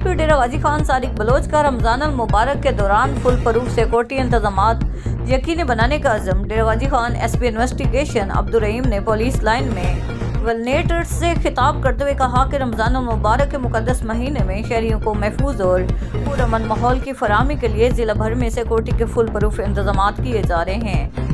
P डेरा Ghazi Khan Sadiq Bloch का रमज़ान मुबारक के दौरान फुल प्रूफ सिक्योरिटी इंतजामात यकीनी बनाने का अज़म। डेरा गाजी खान एसपी इन्वेस्टिगेशन अब्दुर्रहीम ने पुलिस लाइन में वल्नेटर्स से खिताब करते हुए कहा कि रमज़ान मुबारक के मुक़द्दस महीने में शहरियों को महफूज और पुरअमन माहौल की फराहमी के लिए ज़िला भर में सिक्योरिटी के फुल प्रूफ इंतजामात किए जा रहे हैं।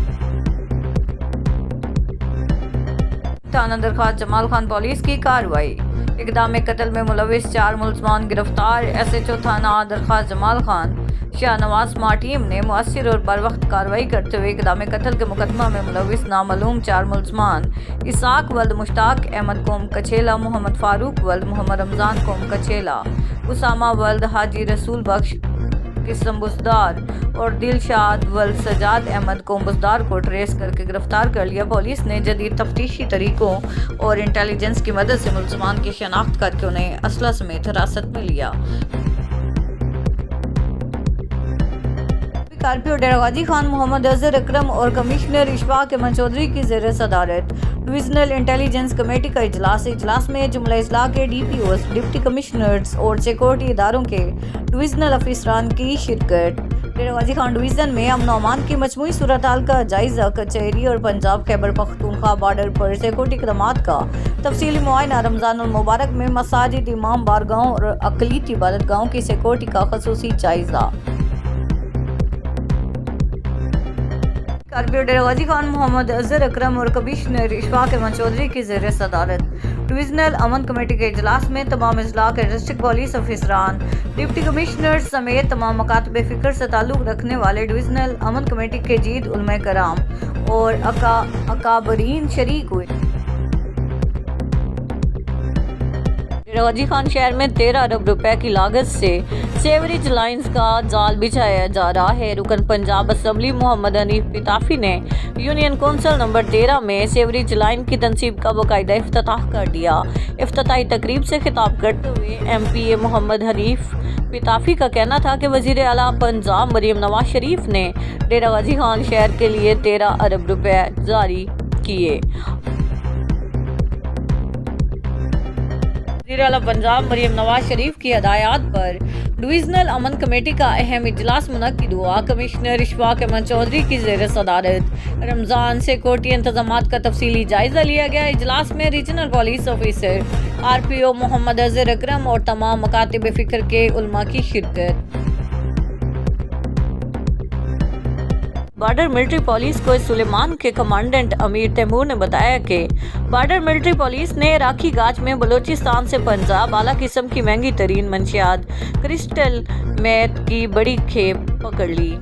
थाना दरख्वास्त जमाल खान पुलिस की कार्रवाई। इक़दाम कत्ल में मुलविस 4 मुलज़मान गिरफ्तार। SHO थाना दरख्वास्त जमाल खान शाहनवाज स्मार्ट टीम ने मुअस्सिर और बर वक्त कार्रवाई करते हुए इक़दाम कत्ल के मुकदमा में मुलविस नामालूम 4 मुलज़मान इसाक वल्द मुश्ताक अहमद कौम कछेला, मोहम्मद फारूक वल्द मोहम्मद रमज़ान कौम कछेला, उसामा वल्द हाजी रसूल बख्श किस्म बुजदार और दिलशाद वल्द सजाद अहमद कौम बुजदार को ट्रेस करके गिरफ्तार कर लिया। पुलिस ने जदीद तफ्तीशी तरीकों और इंटेलिजेंस की मदद से मुलज़मान की शनाख्त करके उन्हें असला समेत हिरासत में लिया। RPO डेरा गाजी खान मोहम्मद अजहर अकरम और कमिश्नर इशफाक अहमद चौधरी की ज़ेर सदारत डिविजनल इंटेलिजेंस कमेटी का इजलास में जुमला इजला के DPOs, डिप्टी कमिश्नर्स और सिक्योरिटी इदारों के डिविजनल अफसरान की शिरकत। डेरा गाजी खान डिवीज़न में अमन अमान की मजमूई सूरत हाल का जायजा, कचहरी और पंजाब खैबर पख्तूनख्वा बॉर्डर पर सिक्योरिटी इक़दामात का तफसीली मुआयना, रमज़ान मुबारक में मसाजिद, इमाम बारगाहों और अक़लीती इबादतगाहों की सिक्योरिटी का ख़ुसूसी जायजा। RPO डेरा गाजी खान मोहम्मद अजहर अकरम और कमिश्नर इशफाक अहमद चौधरी की ज़ेर सदारत डिविजनल अमन कमेटी के इजलास में तमाम अजला के डिस्ट्रिक्ट पुलिस अफसरान, डिप्टी कमिश्नर समेत तमाम मकातब फ़िक्र से ताल्लुक़ रखने वाले डिविजनल अमन कमेटी के जीद उलमा कराम और अकाबरीन शरीक हुए। डेरा गाजी खान शहर में 13 अरब रुपए की लागत से सेवरेज लाइन्स का जाल बिछाया जा रहा है। रुकन पंजाब असम्बली मोहम्मद हनीफ पिताफी ने यूनियन कौंसिल नंबर 13 में सेवरेज लाइन की तनसीब का बाकायदा इफ्तिताह कर दिया। इफ्तिताही तकरीब से खिताब करते हुए MPA मोहम्मद हनीफ पिताफी का कहना था कि वज़ीर आला पंजाब मरियम नवाज शरीफ ने डेरा गाजी खान शहर के लिए 13 अरब रुपए जारी किए। वज़ीर आला पंजाब मरियम नवाज शरीफ की हदायत पर डिविजनल अमन कमेटी का अहम इजलास मुनक्किद हुआ। कमिश्नर इशफाक अहमद चौधरी की ज़ेर सदारत रमज़ान सिक्योरिटी इंतजामात का तफसीली जायजा लिया गया। इजलास में regional police officer RPO Mohammad Azhar Akram और तमाम मकातिब फ़िक्र के उलमा की शिरकत। बॉर्डर मिलिट्री पुलिस को सुलेमान के कमांडेंट अमीर तैमूर ने बताया कि बॉर्डर मिलिट्री पुलिस ने इराकी गाज में बलूचिस्तान से पंजाब आला किस्म की महंगी तरीन मंशियात क्रिस्टल मैथ की बड़ी खेप पकड़ ली।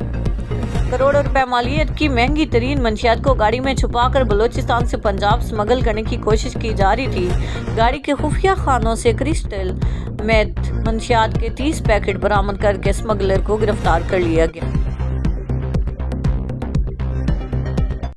करोड़ों रुपए मालियत की महंगी तरीन मंशियात को गाड़ी में छुपाकर बलूचिस्तान से पंजाब स्मगल करने की कोशिश की जा रही थी। गाड़ी के खुफिया खानों से क्रिस्टल मैथ मंशियात के 30 पैकेट बरामद करके स्मगलर को गिरफ्तार कर लिया गया।